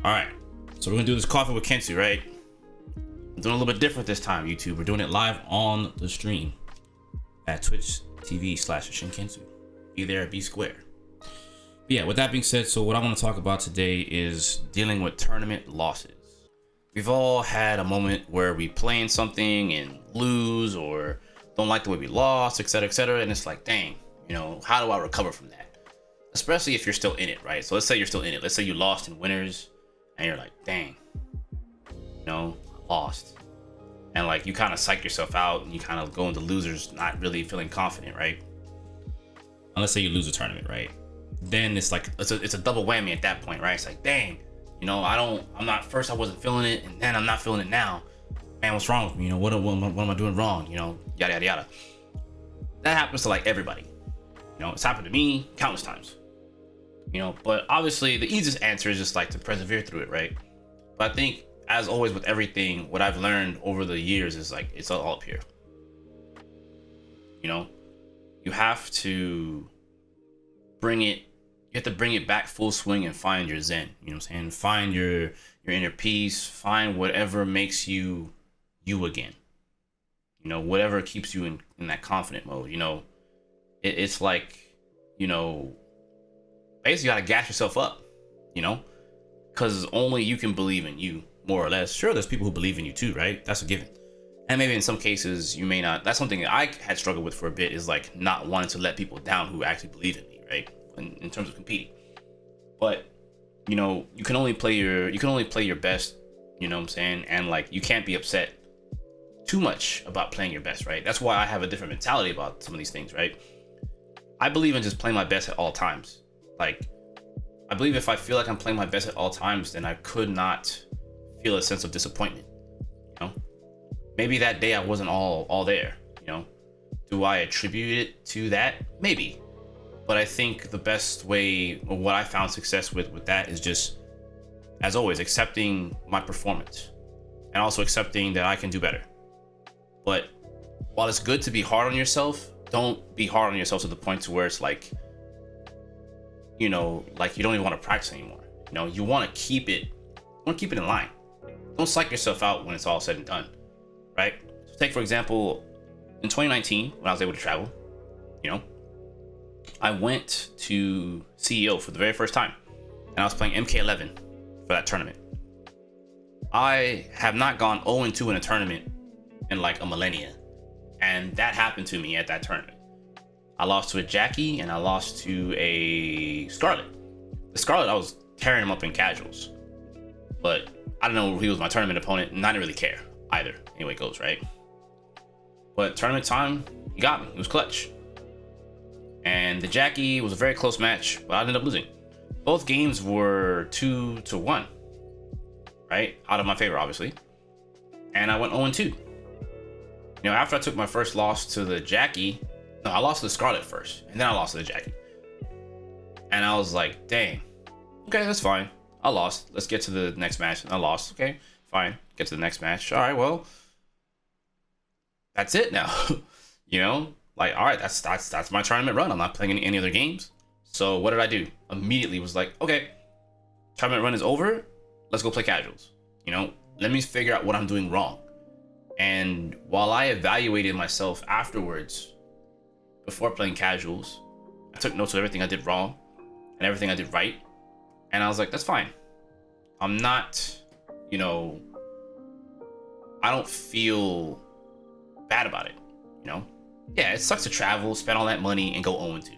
Alright, so we're gonna do this coffee with Kensou, right? I'm doing a little bit different this time, YouTube. We're doing it live on the stream at Twitch TV/ShinKensou. Be there, be square. But yeah, with that being said, so what I want to talk about today is dealing with tournament losses. We've all had a moment where we play in something and lose, or don't like the way we lost, etc., and it's like, dang, you know, how do I recover from that? Especially if you're still in it, right? So let's say you're still in it. Let's say you lost in winners, and you're like, dang, you know, I lost. And like, you kind of psych yourself out, and you kind of go into losers, not really feeling confident, right? And let's say you lose a tournament, right? Then it's like, it's a double whammy at that point, right? It's like, dang, you know, first I wasn't feeling it, and then I'm not feeling it now. Man, what's wrong with me? You know, what am I doing wrong? You know, yada, yada, yada. That happens to like everybody. You know, it's happened to me countless times. You know, but obviously the easiest answer is just like to persevere through it, right? But I think, as always with everything, what I've learned over the years is like, it's all up here. You know, you have to bring it back full swing and find your zen. You know what I'm saying? Find your inner peace, find whatever makes you you again. You know, whatever keeps you in that confident mode. You know, it's like, you know, basically you gotta gas yourself up, you know, because only you can believe in you, more or less. Sure, there's people who believe in you too, right? That's a given. And maybe in some cases you may not. That's something that I had struggled with for a bit, is like not wanting to let people down who actually believe in me, right? In terms of competing. But, you know, you can only play your best, you know what I'm saying? And like, you can't be upset too much about playing your best, right? That's why I have a different mentality about some of these things, right? I believe in just playing my best at all times. Like, I believe if I feel like I'm playing my best at all times, then I could not feel a sense of disappointment. You know, maybe that day I wasn't all there. You know, do I attribute it to that? Maybe, but I think the best way, or what I found success with that, is just, as always, accepting my performance and also accepting that I can do better. But while it's good to be hard on yourself, don't be hard on yourself to the point to where it's like, you know, like you don't even want to practice anymore. You know, you want to keep it in line. Don't psych yourself out when it's all said and done, right? So take, for example, in 2019, when I was able to travel, you know, I went to CEO for the very first time, and I was playing MK11 for that tournament. I have not gone 0-2 in a tournament in like a millennia, and that happened to me at that tournament. I lost to a Jackie, and I lost to a Scarlet. The Scarlet, I was tearing him up in casuals. But I don't know if he was my tournament opponent, and I didn't really care either. Anyway it goes, right? But tournament time, he got me. It was clutch. And the Jackie was a very close match, but I ended up losing. Both games were 2-1, right? Out of my favor, obviously. And I went 0-2. You know, after I took my first loss to the Jackie, no, I lost to the Scarlet first, and then I lost to the Jackie. And I was like, dang, okay, that's fine. I lost. Let's get to the next match. And I lost. Okay, fine. Get to the next match. All right, well, that's it now. You know, like, all right, that's my tournament run. I'm not playing any other games. So what did I do? Immediately was like, okay, tournament run is over. Let's go play casuals. You know, let me figure out what I'm doing wrong. And while I evaluated myself afterwards, before playing casuals, I took notes of everything I did wrong and everything I did right. And I was like, that's fine. I'm not, you know, I don't feel bad about it, you know? Yeah, it sucks to travel, spend all that money, and go 0-2.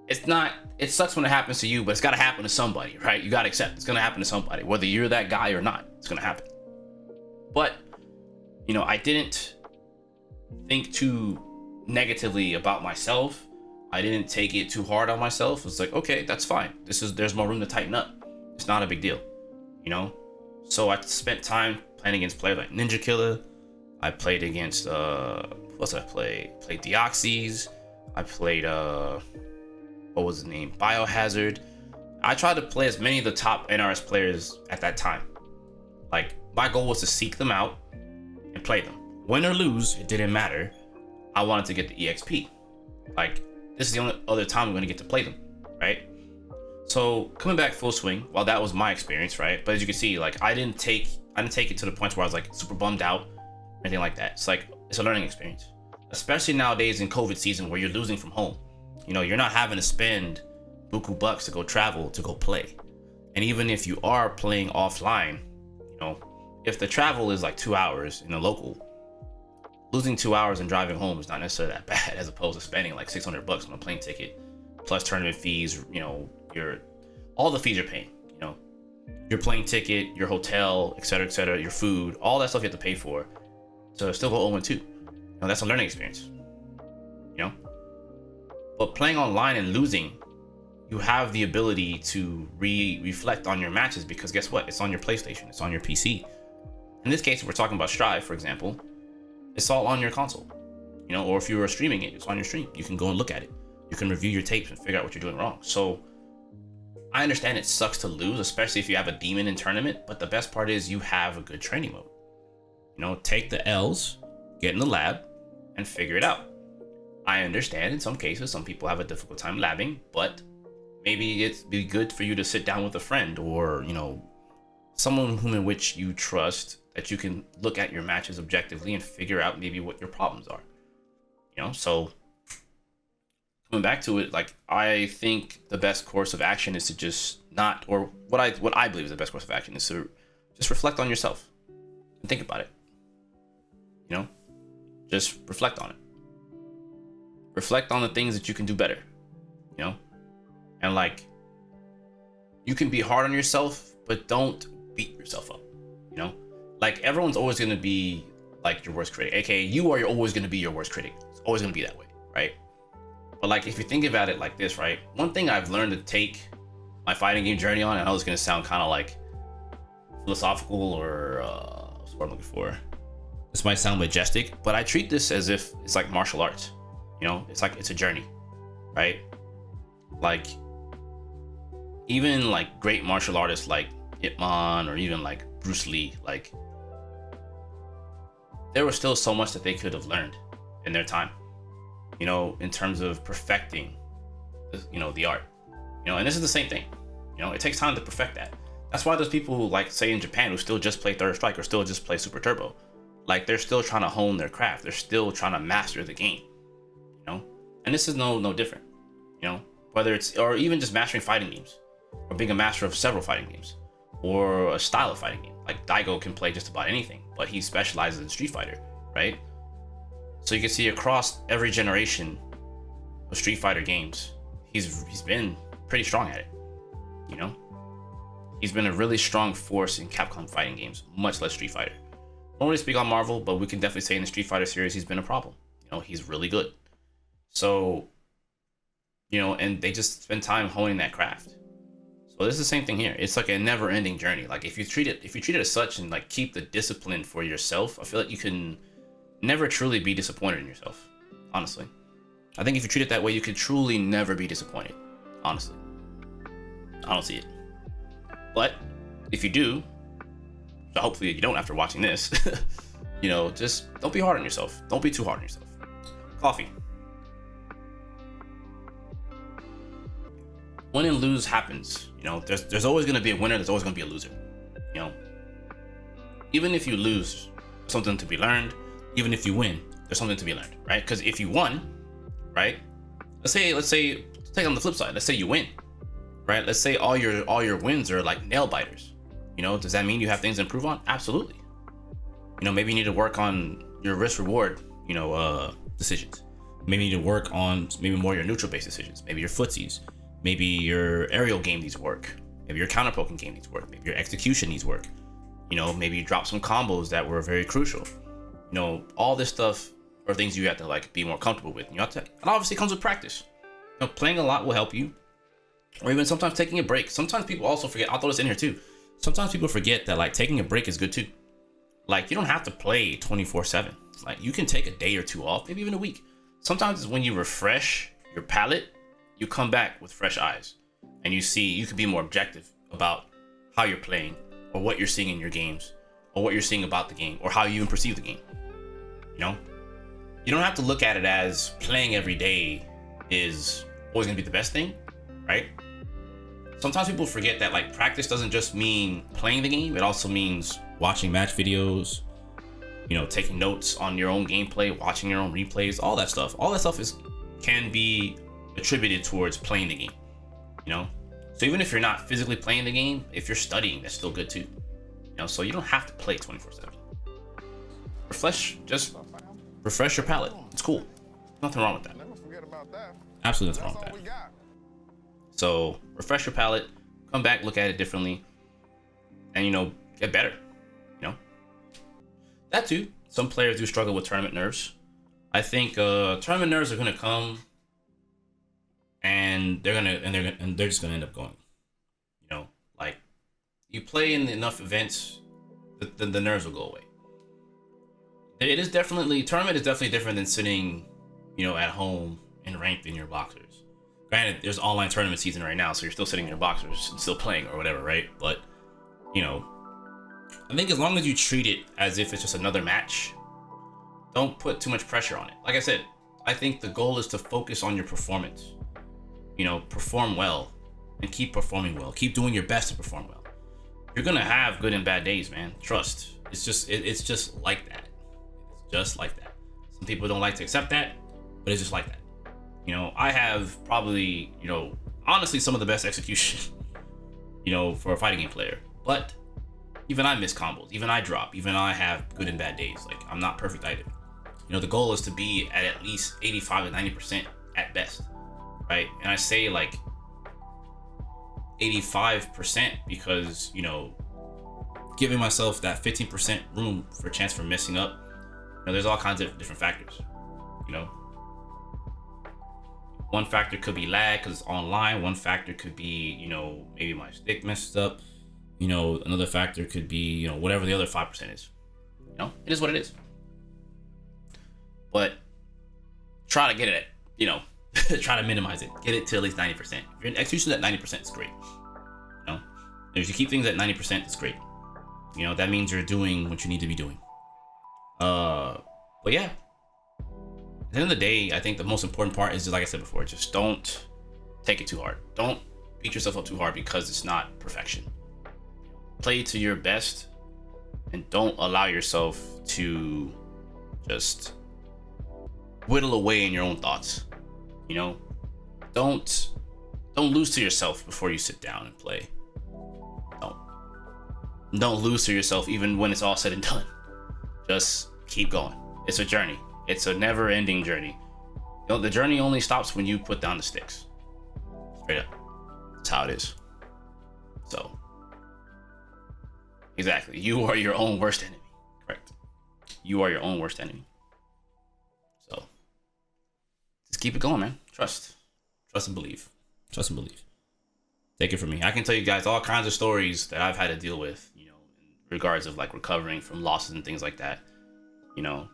It sucks when it happens to you, but it's got to happen to somebody, right? You got to accept it's going to happen to somebody. Whether you're that guy or not, it's going to happen. But, you know, I didn't think too negatively about myself. I didn't take it too hard on myself. It's like, okay, that's fine. There's more room to tighten up. It's not a big deal, you know? So I spent time playing against players like Ninja Killer. I played against, what's I play? Played Deoxys. I played, what was his name? Biohazard. I tried to play as many of the top NRS players at that time. Like, my goal was to seek them out and play them. Win or lose, it didn't matter. I wanted to get the EXP. Like, this is the only other time I'm going to get to play them, right? So coming back full swing, while that was my experience, right? But as you can see, like I didn't take it to the point where I was like super bummed out or anything like that. It's like it's a learning experience, especially nowadays in COVID season where you're losing from home. You know, you're not having to spend buku bucks to go travel to go play. And even if you are playing offline, you know, if the travel is like 2 hours in a local, losing 2 hours and driving home is not necessarily that bad, as opposed to spending like $600 on a plane ticket plus tournament fees. You know, all the fees you're paying, you know, your plane ticket, your hotel, etc., your food, all that stuff you have to pay for. So still go 0-2. You know, that's a learning experience. You know, but playing online and losing, you have the ability to reflect on your matches, because guess what? It's on your PlayStation, it's on your PC. In this case, if we're talking about Strive, for example, it's all on your console. You know, or if you were streaming it, it's on your stream. You can go and look at it. You can review your tapes and figure out what you're doing wrong. So I understand it sucks to lose, especially if you have a demon in tournament, but the best part is you have a good training mode. You know, take the L's, get in the lab, and figure it out. I understand in some cases, some people have a difficult time labbing, but maybe it'd be good for you to sit down with a friend or, you know, someone whom in which you trust, that you can look at your matches objectively and figure out maybe what your problems are. You know, so coming back to it, like I think the best course of action is to just not, or what I believe is the best course of action is to just reflect on yourself and think about it. You know, just reflect on it. Reflect on the things that you can do better. You know, and like you can be hard on yourself, but don't beat yourself up. You know, like everyone's always going to be like your worst critic, aka you are always going to be your worst critic. It's always going to be that way, right? But like if you think about it like this, right, one thing I've learned to take my fighting game journey on, and I know it's going to sound kind of like philosophical or what's the word I'm looking for, this might sound majestic, but I treat this as if it's like martial arts. You know, it's like it's a journey, right? Like even like great martial artists like Ip Man or even like Bruce Lee, like there was still so much that they could have learned in their time, you know, in terms of perfecting, you know, the art, you know, and this is the same thing, you know, it takes time to perfect that. That's why there's people who, like, say in Japan, who still just play Third Strike or still just play Super Turbo. Like they're still trying to hone their craft. They're still trying to master the game, you know, and this is no different, you know, whether it's, or even just mastering fighting games or being a master of several fighting games or a style of fighting game. Like Daigo can play just about anything, but he specializes in Street Fighter, right? So you can see across every generation of Street Fighter games, he's been pretty strong at it, you know? He's been a really strong force in Capcom fighting games, much less Street Fighter. I don't really speak on Marvel, but we can definitely say in the Street Fighter series, he's been a problem. You know, he's really good. So, you know, and they just spend time honing that craft. So this is the same thing here. It's like a never-ending journey. Like if you treat it as such and like keep the discipline for yourself, I feel like you can never truly be disappointed in yourself. Honestly, I think if you treat it that way, you can truly never be disappointed. Honestly, I don't see it. But if you do, so hopefully you don't after watching this, you know, just don't be hard on yourself. Don't be too hard on yourself. Coffee. Win and lose happens. You know, there's always going to be a winner. There's always going to be a loser. You know, even if you lose, there's something to be learned. Even if you win, there's something to be learned, right? Because if you won, right? Let's say, take on the flip side. Let's say you win, right? Let's say all your wins are like nail biters. You know, does that mean you have things to improve on? Absolutely. You know, maybe you need to work on your risk reward, you know, decisions. Maybe you need to work on maybe more your neutral based decisions. Maybe your footsies. Maybe your aerial game needs work. Maybe your counter poking game needs work. Maybe your execution needs work. You know, maybe you drop some combos that were very crucial. You know, all this stuff are things you have to like be more comfortable with. You have to, and obviously it comes with practice. You know, playing a lot will help you. Or even sometimes taking a break. Sometimes people also forget, I'll throw this in here too. Sometimes people forget that like taking a break is good too. Like you don't have to play 24/7. Like you can take a day or two off, maybe even a week. Sometimes when you refresh your palette, you come back with fresh eyes and you see, you can be more objective about how you're playing or what you're seeing in your games or what you're seeing about the game or how you even perceive the game. You know, you don't have to look at it as playing every day is always gonna be the best thing, right? sometimes people forget that like practice doesn't just mean playing the game. It also means watching match videos, you know, taking notes on your own gameplay, watching your own replays, all that stuff. All that stuff can be attributed towards playing the game, you know? So even if you're not physically playing the game, if you're studying, that's still good too. You know, so you don't have to play 24/7. Just refresh your palate. It's cool. Nothing wrong with that. Never forget about that. Absolutely nothing wrong with that. So refresh your palate, come back, look at it differently, and you know, get better. You know, that too. Some players do struggle with tournament nerves. I think tournament nerves are gonna come, and they're just gonna end up going. You know, like you play in enough events, the nerves will go away. Tournament is definitely different than sitting, you know, at home and ranked in your boxers. Granted, there's online tournament season right now, so you're still sitting in your boxers and still playing or whatever, right? But, you know, I think as long as you treat it as if it's just another match, don't put too much pressure on it. Like I said, I think the goal is to focus on your performance. You know, perform well and keep performing well. Keep doing your best to perform well. You're gonna have good and bad days, man. Trust. It's just like that. It's just like that. Some people don't like to accept that, but it's just like that. You know, I have probably, you know, honestly some of the best execution, you know, for a fighting game player. But even I miss combos, even I drop, even I have good and bad days. Like, I'm not perfect either. You know, the goal is to be at least 85 to 90% at best, right? And I say like 85% because, you know, giving myself that 15% room for chance for messing up. You know, there's all kinds of different factors, you know. One factor could be lag because it's online. One factor could be, you know, maybe my stick messed up. You know, another factor could be, you know, whatever the other 5% is. You know, it is what it is. But try to get it at, you know, try to minimize it. Get it to at least 90%. If your execution at 90%, it's great. You know, if you keep things at 90%, it's great. You know, that means you're doing what you need to be doing. But yeah. At the end of the day, I think the most important part is just like I said before, just don't take it too hard. Don't beat yourself up too hard because it's not perfection. Play to your best and don't allow yourself to just whittle away in your own thoughts. You know, don't lose to yourself before you sit down and play. Don't lose to yourself even when it's all said and done. Just keep going. It's a journey. It's a never-ending journey. You know, the journey only stops when you put down the sticks. Straight up. That's how it is. So, exactly. You are your own worst enemy. Correct. You are your own worst enemy. So, just keep it going, man. Trust and believe. Trust and believe. Take it from me. I can tell you guys all kinds of stories that I've had to deal with, you know, in regards of like recovering from losses and things like that. You know,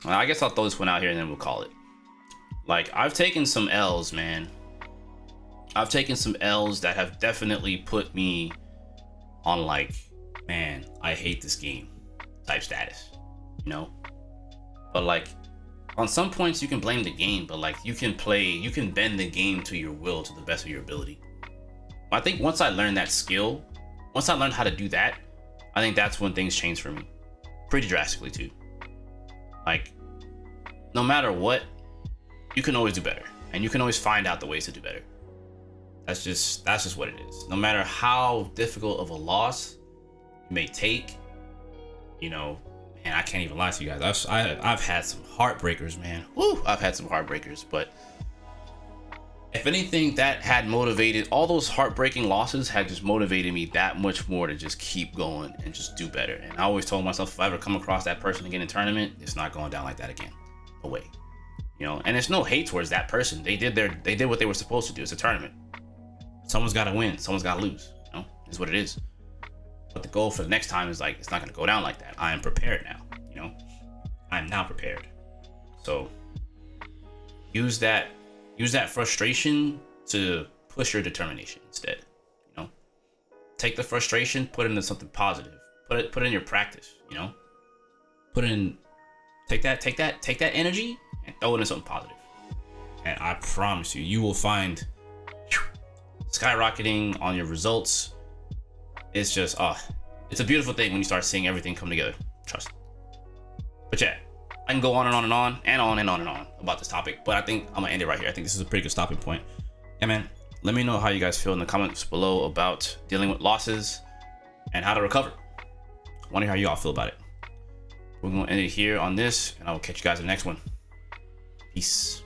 I guess I'll throw this one out here and then we'll call it. Like, I've taken some L's, man. I've taken some L's that have definitely put me on like, man, I hate this game type status, you know? But like, on some points you can blame the game, but like you can bend the game to your will to the best of your ability. I think once I learned that skill, once I learned how to do that, I think that's when things changed for me. Pretty drastically too. Like, no matter what, you can always do better, and you can always find out the ways to do better. That's just what it is. No matter how difficult of a loss you may take, you know, man, I can't even lie to you guys. I've had some heartbreakers, man. Woo, I've had some heartbreakers, but if anything, that had motivated, all those heartbreaking losses had just motivated me that much more to just keep going and just do better. And I always told myself, if I ever come across that person again in a tournament, it's not going down like that again. No way. You know, and it's no hate towards that person. They did what they were supposed to do. It's a tournament. Someone's got to win. Someone's got to lose. You know, is what it is. But the goal for the next time is like, it's not going to go down like that. I am prepared now. You know, I am now prepared. So use that frustration to push your determination instead. You know, take the frustration, put it into something positive. Put it in your practice. You know, take that energy and throw it into something positive. And I promise you, you will find skyrocketing on your results. It's just, it's a beautiful thing when you start seeing everything come together. Trust. But yeah, I can go on and on and on and on and on and on about this topic, but I think I'm gonna end it right here. I think this is a pretty good stopping point. Yeah, man, let me know how you guys feel in the comments below about dealing with losses and how to recover. I want to hear how you all feel about it. We're gonna end it here on this, and I will catch you guys in the next one. Peace.